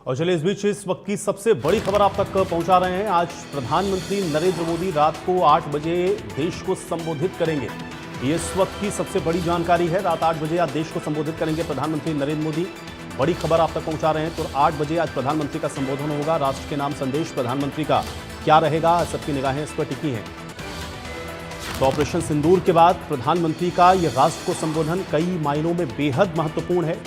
और चलिए इस बीच इस वक्त की सबसे बड़ी खबर आप तक पहुंचा रहे हैं। आज प्रधानमंत्री नरेंद्र मोदी रात को 8 बजे देश को संबोधित करेंगे। ये इस वक्त की सबसे बड़ी जानकारी है। रात 8 बजे आज देश को संबोधित करेंगे प्रधानमंत्री नरेंद्र मोदी। बड़ी खबर आप तक पहुंचा रहे हैं। तो 8 बजे आज प्रधानमंत्री का संबोधन होगा। राष्ट्र के नाम संदेश प्रधानमंत्री का क्या रहेगा, सबकी निगाहें इस पर टिकी हैं। तो ऑपरेशन सिंदूर के बाद प्रधानमंत्री का यह राष्ट्र को संबोधन कई मायनों में बेहद महत्वपूर्ण है।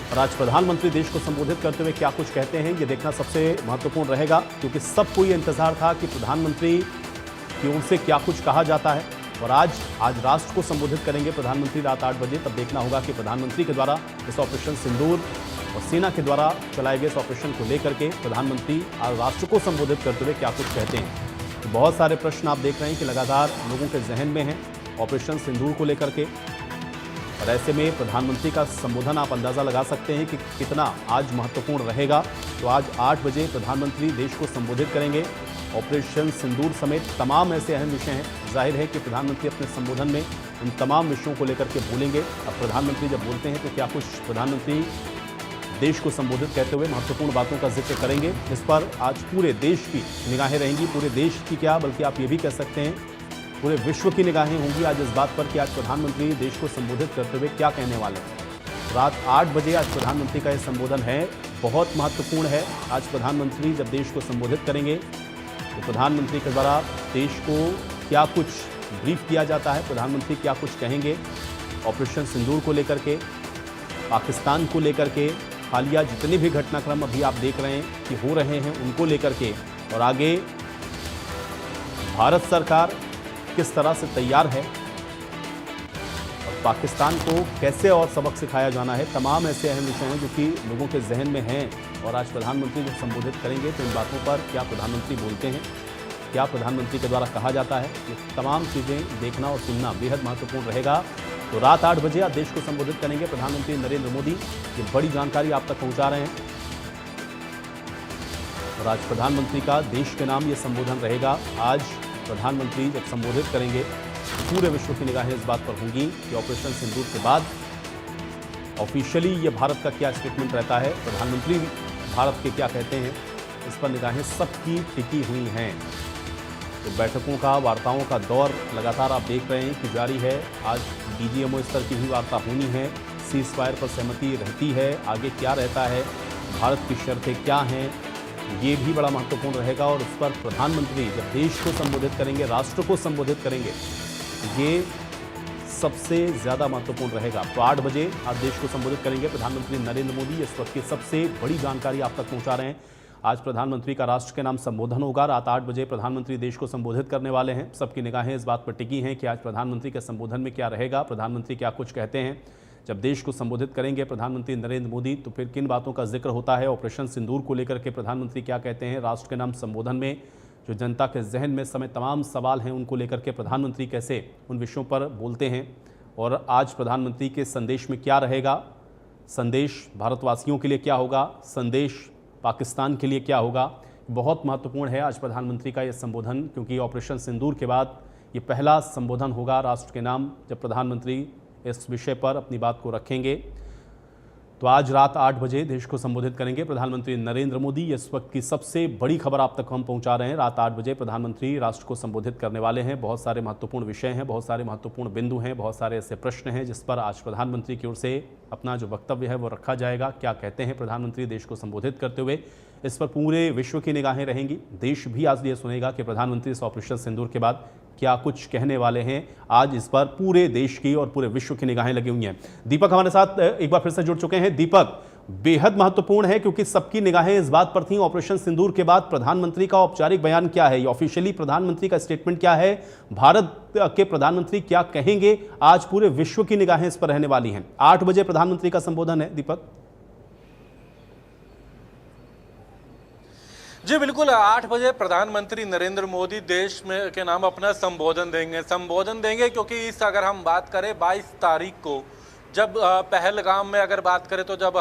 और आज प्रधानमंत्री देश को संबोधित करते हुए क्या कुछ कहते हैं, ये देखना सबसे महत्वपूर्ण रहेगा, क्योंकि सबको ये इंतजार था कि प्रधानमंत्री की ओर से क्या कुछ कहा जाता है। और आज राष्ट्र को संबोधित करेंगे प्रधानमंत्री रात 8 बजे। तब देखना होगा कि प्रधानमंत्री के द्वारा इस ऑपरेशन सिंदूर और सेना के द्वारा चलाए गए इस ऑपरेशन को लेकर के प्रधानमंत्री आज राष्ट्र को संबोधित करते हुए क्या कुछ कहते हैं। तो बहुत सारे प्रश्न आप देख रहे हैं कि लगातार लोगों के जहन में हैं ऑपरेशन सिंदूर को लेकर के। और ऐसे में प्रधानमंत्री का संबोधन आप अंदाज़ा लगा सकते हैं कि कितना आज महत्वपूर्ण रहेगा। तो आज 8 बजे प्रधानमंत्री देश को संबोधित करेंगे। ऑपरेशन सिंदूर समेत तमाम ऐसे अहम विषय हैं। जाहिर है कि प्रधानमंत्री अपने संबोधन में उन तमाम विषयों को लेकर के बोलेंगे। अब प्रधानमंत्री जब बोलते हैं तो क्या कुछ प्रधानमंत्री देश को संबोधित कहते हुए महत्वपूर्ण बातों का जिक्र करेंगे, इस पर आज पूरे देश की निगाहें रहेंगी। पूरे देश की क्या, बल्कि आप ये भी कह सकते हैं पूरे विश्व की निगाहें होंगी आज इस बात पर कि आज प्रधानमंत्री देश को संबोधित करते हुए क्या कहने वाले हैं। रात 8 बजे आज प्रधानमंत्री का यह संबोधन है, बहुत महत्वपूर्ण है। आज प्रधानमंत्री जब देश को संबोधित करेंगे तो प्रधानमंत्री के द्वारा देश को क्या कुछ ब्रीफ किया जाता है, प्रधानमंत्री क्या कुछ कहेंगे ऑपरेशन सिंदूर को लेकर के, पाकिस्तान को लेकर के, हालिया जितने भी घटनाक्रम अभी आप देख रहे हैं कि हो रहे हैं उनको लेकर के, और आगे भारत सरकार किस तरह से तैयार है और पाकिस्तान को कैसे और सबक सिखाया जाना है। तमाम ऐसे अहम विषय हैं जो कि लोगों के जहन में हैं। और आज प्रधानमंत्री जब संबोधित करेंगे तो इन बातों पर क्या प्रधानमंत्री बोलते हैं, क्या प्रधानमंत्री के द्वारा कहा जाता है, ये तमाम चीज़ें देखना और सुनना बेहद महत्वपूर्ण रहेगा। तो रात 8 बजे आज देश को संबोधित करेंगे प्रधानमंत्री नरेंद्र मोदी। ये बड़ी जानकारी आप तक पहुंचा रहे हैं। और आज प्रधानमंत्री का देश के नाम ये संबोधन रहेगा। आज प्रधानमंत्री जब संबोधित करेंगे पूरे विश्व की निगाहें इस बात पर होंगी कि ऑपरेशन सिंदूर के बाद ऑफिशियली ये भारत का क्या स्टेटमेंट रहता है, प्रधानमंत्री भारत के क्या कहते हैं, इस पर निगाहें सबकी टिकी हुई हैं। तो बैठकों का, वार्ताओं का दौर लगातार आप देख रहे हैं कि जारी है। आज DGMO स्तर की भी वार्ता होनी है, सीज फायर पर सहमति रहती है, आगे क्या रहता है, भारत की शर्तें क्या हैं, ये भी बड़ा महत्वपूर्ण रहेगा। और उस पर प्रधानमंत्री जब देश को संबोधित करेंगे, राष्ट्र को संबोधित करेंगे, ये सबसे ज़्यादा महत्वपूर्ण रहेगा। तो 8 बजे आज देश को संबोधित करेंगे प्रधानमंत्री नरेंद्र मोदी। इस वक्त की सबसे बड़ी जानकारी आप तक पहुंचा रहे हैं। आज प्रधानमंत्री का राष्ट्र के नाम संबोधन होगा। रात 8 बजे प्रधानमंत्री देश को संबोधित करने वाले हैं। सबकी निगाहें इस बात पर टिकी हैं कि आज प्रधानमंत्री के संबोधन में क्या रहेगा, प्रधानमंत्री क्या कुछ कहते हैं। जब देश को संबोधित करेंगे प्रधानमंत्री नरेंद्र मोदी तो फिर किन बातों का जिक्र होता है, ऑपरेशन सिंदूर को लेकर के प्रधानमंत्री क्या कहते हैं, राष्ट्र के नाम संबोधन में जो जनता के जहन में समय तमाम सवाल हैं उनको लेकर के प्रधानमंत्री कैसे उन विषयों पर बोलते हैं। और आज प्रधानमंत्री के संदेश में क्या रहेगा, संदेश भारतवासियों के लिए क्या होगा, संदेश पाकिस्तान के लिए क्या होगा, बहुत महत्वपूर्ण है आज प्रधानमंत्री का यह संबोधन, क्योंकि ऑपरेशन सिंदूर के बाद ये पहला संबोधन होगा राष्ट्र के नाम जब प्रधानमंत्री इस विषय पर अपनी बात को रखेंगे। तो आज रात 8 बजे देश को संबोधित करेंगे प्रधानमंत्री नरेंद्र मोदी। इस वक्त की सबसे बड़ी खबर आप तक हम पहुंचा रहे हैं। रात 8 बजे प्रधानमंत्री राष्ट्र को संबोधित करने वाले हैं। बहुत सारे महत्वपूर्ण विषय हैं, बहुत सारे महत्वपूर्ण बिंदु हैं, बहुत सारे ऐसे प्रश्न हैं जिस पर आज प्रधानमंत्री की ओर से अपना जो वक्तव्य है वो रखा जाएगा। क्या कहते हैं प्रधानमंत्री देश को संबोधित करते हुए, इस पर पूरे विश्व की निगाहें रहेंगी। देश भी आज ये सुनेगा कि प्रधानमंत्री इस ऑपरेशन सिंदूर के बाद क्या कुछ कहने वाले हैं। आज इस पर पूरे देश की और पूरे विश्व की निगाहें लगी हुई हैं। दीपक हमारे साथ एक बार फिर से जुड़ चुके हैं। दीपक, बेहद महत्वपूर्ण है क्योंकि सबकी निगाहें इस बात पर थी ऑपरेशन सिंदूर के बाद प्रधानमंत्री का औपचारिक बयान क्या है, ऑफिशियली प्रधानमंत्री का स्टेटमेंट क्या है, भारत के प्रधानमंत्री क्या कहेंगे, आज पूरे विश्व की निगाहें इस पर रहने वाली हैं। 8 बजे प्रधानमंत्री का संबोधन है। दीपक जी बिल्कुल, 8 बजे प्रधानमंत्री नरेंद्र मोदी देश में के नाम अपना संबोधन देंगे क्योंकि इस अगर हम बात करें 22 तारीख को जब पहलगाम में अगर बात करें तो जब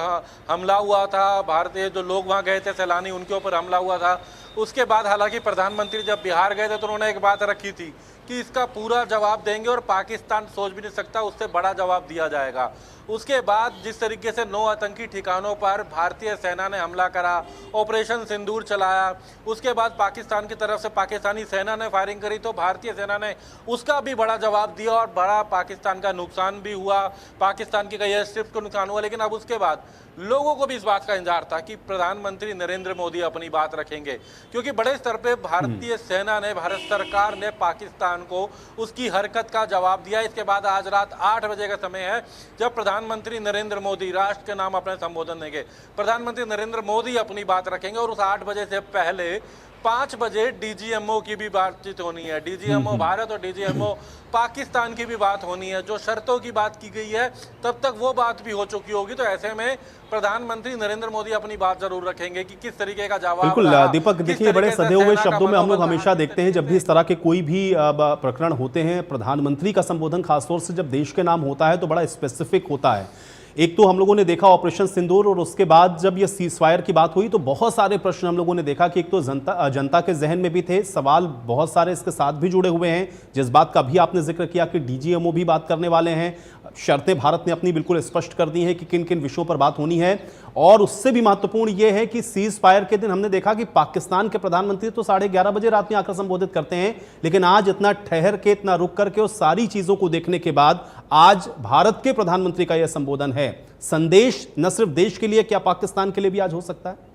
हमला हुआ था, भारतीय जो लोग वहाँ गए थे सैलानी, उनके ऊपर हमला हुआ था, उसके बाद हालांकि प्रधानमंत्री जब बिहार गए थे तो उन्होंने एक बात रखी थी कि इसका पूरा जवाब देंगे और पाकिस्तान सोच भी नहीं सकता उससे बड़ा जवाब दिया जाएगा। उसके बाद जिस तरीके से 9 आतंकी ठिकानों पर भारतीय सेना ने हमला करा, ऑपरेशन सिंदूर चलाया, उसके बाद पाकिस्तान की तरफ से पाकिस्तानी सेना ने फायरिंग करी तो भारतीय सेना ने उसका भी बड़ा जवाब दिया और बड़ा पाकिस्तान का नुकसान भी हुआ, पाकिस्तान की कई एयरस्ट्रिप्स को नुकसान हुआ। लेकिन अब उसके बाद लोगों को भी इस बात का इंतजार था कि प्रधानमंत्री नरेंद्र मोदी अपनी बात रखेंगे, क्योंकि बड़े स्तर पे भारतीय सेना ने, भारत सरकार ने पाकिस्तान को उसकी हरकत का जवाब दिया। इसके बाद आज रात 8 बजे का समय है जब प्रधानमंत्री नरेंद्र मोदी राष्ट्र के नाम अपने संबोधन देंगे। प्रधानमंत्री नरेंद्र मोदी अपनी बात रखेंगे और उस 8 बजे से पहले 5 बजे डीजीएमओ की भी बातचीत होनी है। डीजीएमओ भारत और डीजीएमओ पाकिस्तान की भी बात होनी है। जो शर्तों की बात की गई है तब तक वो बात भी हो चुकी होगी। तो ऐसे में प्रधानमंत्री नरेंद्र मोदी अपनी बात जरूर रखेंगे कि किस तरीके का जवाब। बिल्कुल दीपक, देखिए बड़े सधे हुए शब्दों में हम लोग हमेशा देखते हैं जब भी इस तरह के कोई भी प्रकरण होते हैं, प्रधानमंत्री का संबोधन खासतौर से जब देश के नाम होता है तो बड़ा स्पेसिफिक होता है। एक तो हम लोगों ने देखा ऑपरेशन सिंदूर और उसके बाद जब ये सीजफायर की बात हुई तो बहुत सारे प्रश्न हम लोगों ने देखा कि एक तो जनता के जहन में भी थे, सवाल बहुत सारे इसके साथ भी जुड़े हुए हैं। जिस बात का भी आपने जिक्र किया कि डीजीएमओ भी बात करने वाले हैं, शर्तें भारत ने अपनी बिल्कुल स्पष्ट कर दी हैं कि किन किन विषयों पर बात होनी है। और उससे भी महत्वपूर्ण यह है कि सीज फायर के दिन हमने देखा कि पाकिस्तान के प्रधानमंत्री तो 11:30 बजे रात में आकर संबोधित करते हैं, लेकिन आज इतना ठहर के, इतना रुक करके उस सारी चीजों को देखने के बाद आज भारत के प्रधानमंत्री का यह संबोधन है। संदेश न सिर्फ देश के लिए, क्या पाकिस्तान के लिए भी आज हो सकता है?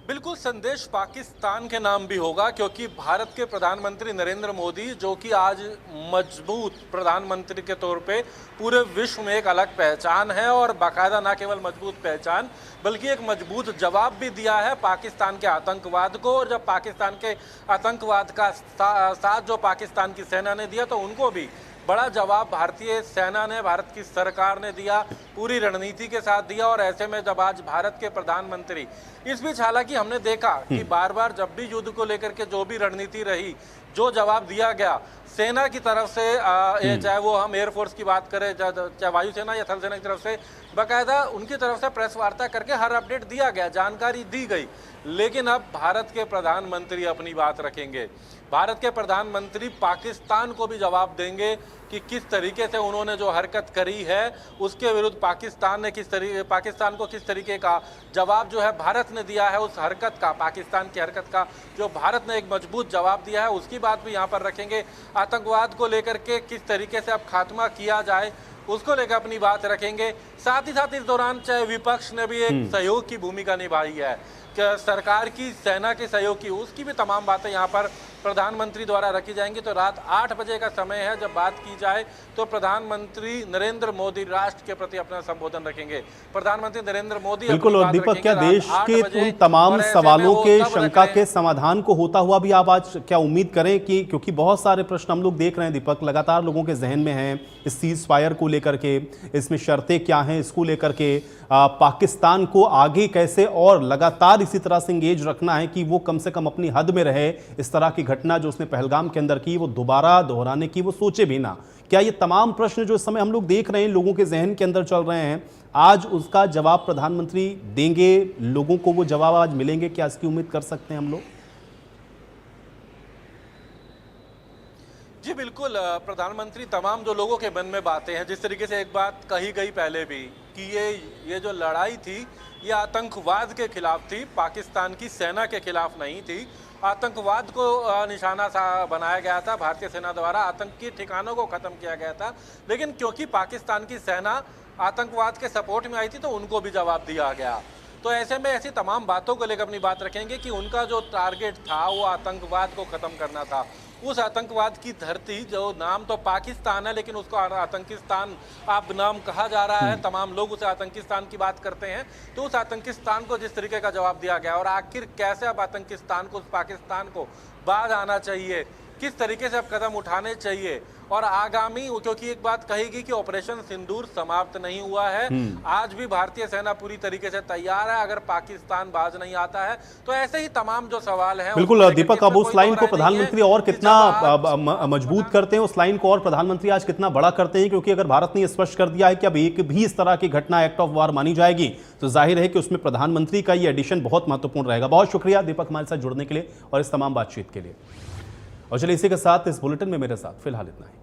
बिल्कुल, संदेश पाकिस्तान के नाम भी होगा, क्योंकि भारत के प्रधानमंत्री नरेंद्र मोदी, जो कि आज मजबूत प्रधानमंत्री के तौर पे पूरे विश्व में एक अलग पहचान है और बाकायदा न केवल मजबूत पहचान बल्कि एक मजबूत जवाब भी दिया है पाकिस्तान के आतंकवाद को। और जब पाकिस्तान के आतंकवाद का साथ जो पाकिस्तान की सेना ने दिया तो उनको भी बड़ा जवाब भारतीय सेना ने, भारत की सरकार ने दिया, पूरी रणनीति के साथ दिया। और ऐसे में जब आज भारत के प्रधानमंत्री, इस बीच हालांकि हमने देखा कि बार बार जब भी युद्ध को लेकर के जो भी रणनीति रही, जो जवाब दिया गया सेना की तरफ से, चाहे वो हम एयरफोर्स की बात करें, चाहे वायुसेना या थल सेना की तरफ से, बाकायदा उनकी तरफ से प्रेस वार्ता करके हर अपडेट दिया गया, जानकारी दी गई। लेकिन अब भारत के प्रधानमंत्री अपनी बात रखेंगे। भारत के प्रधानमंत्री पाकिस्तान को भी जवाब देंगे कि किस तरीके से उन्होंने जो हरकत करी है उसके विरुद्ध पाकिस्तान को किस तरीके का जवाब जो है भारत ने दिया है, उस हरकत का, पाकिस्तान की हरकत का जो भारत ने एक मजबूत जवाब दिया है उसकी बात भी यहाँ पर रखेंगे। आतंकवाद को लेकर के किस तरीके से अब खात्मा किया जाए उसको लेकर अपनी बात रखेंगे। साथ ही साथ इस दौरान चाहे विपक्ष ने भी एक सहयोग की भूमिका निभाई है, सरकार की, सेना के सहयोग की, उसकी भी तमाम बातें यहाँ पर प्रधानमंत्री द्वारा रखी जाएंगी। तो रात 8 बजे का समय है जब बात की जाए तो प्रधानमंत्री नरेंद्र मोदी राष्ट्र के प्रति अपना संबोधन रखेंगे। प्रधानमंत्री नरेंद्र मोदी बिल्कुल। और दीपक, क्या देश के उन तमाम सवालों के, शंका के समाधान को होता हुआ भी आप आज क्या उम्मीद करें कि, क्योंकि बहुत सारे प्रश्न हम लोग देख रहे हैं दीपक, लगातार लोगों के जहन में हैं इस सीज फायर को लेकर के, इसमें शर्तें क्या हैं इसको लेकर के, पाकिस्तान को आगे कैसे और लगातार इसी तरह से इंगेज रखना है कि वो कम से कम अपनी हद में रहे, इस तरह की घटना जो उसने पहलगाम के अंदर की वो दोबारा दोहराने की वो सोचे भी ना। क्या ये तमाम प्रश्न जो इस समय हम लोग देख रहे हैं, लोगों के जहन के अंदर चल रहे हैं, आज उसका जवाब प्रधानमंत्री देंगे, लोगों को वो जवाब आज मिलेंगे, क्या इसकी उम्मीद कर सकते हैं हम लोग? जी बिल्कुल, प्रधानमंत्री तमाम जो लोगों के मन में बातें हैं, जिस तरीके से एक बात कही गई पहले भी कि ये जो लड़ाई थी ये आतंकवाद के खिलाफ थी, पाकिस्तान की सेना के खिलाफ नहीं थी। आतंकवाद को निशाना सा बनाया गया था, भारतीय सेना द्वारा आतंकी ठिकानों को खत्म किया गया था। लेकिन क्योंकि पाकिस्तान की सेना आतंकवाद के सपोर्ट में आई थी तो उनको भी जवाब दिया गया। तो ऐसे में ऐसी तमाम बातों को लेकर अपनी बात रखेंगे कि उनका जो टारगेट था वो आतंकवाद को खत्म करना था। उस आतंकवाद की धरती, जो नाम तो पाकिस्तान है लेकिन उसको आतंकिस्तान अब नाम कहा जा रहा है, तमाम लोग उसे आतंकिस्तान की बात करते हैं। तो उस आतंकिस्तान को जिस तरीके का जवाब दिया गया और आखिर कैसे अब आतंकिस्तान को, उस पाकिस्तान को बाज आना चाहिए, किस तरीके से अब कदम उठाने चाहिए और आगामी, क्योंकि एक बात कहेगी कि ऑपरेशन सिंदूर समाप्त नहीं हुआ है, आज भी भारतीय सेना पूरी तरीके से तैयार है। अगर पाकिस्तान बाज नहीं आता है तो ऐसे ही तमाम जो सवाल है। बिल्कुल दीपक, अब उस लाइन को प्रधानमंत्री और कितना मजबूत करते हैं, उस लाइन को और प्रधानमंत्री आज कितना बड़ा करते हैं, क्योंकि अगर भारत ने स्पष्ट कर दिया है कि अब एक भी इस तरह की घटना एक्ट ऑफ वार मानी जाएगी तो जाहिर है कि उसमें प्रधानमंत्री का ये एडिशन बहुत महत्वपूर्ण रहेगा। बहुत शुक्रिया दीपक हमारे साथ जुड़ने के लिए और इस तमाम बातचीत के लिए। और चलिए इसी के साथ इस बुलेटिन में मेरे साथ फिलहाल इतना ही।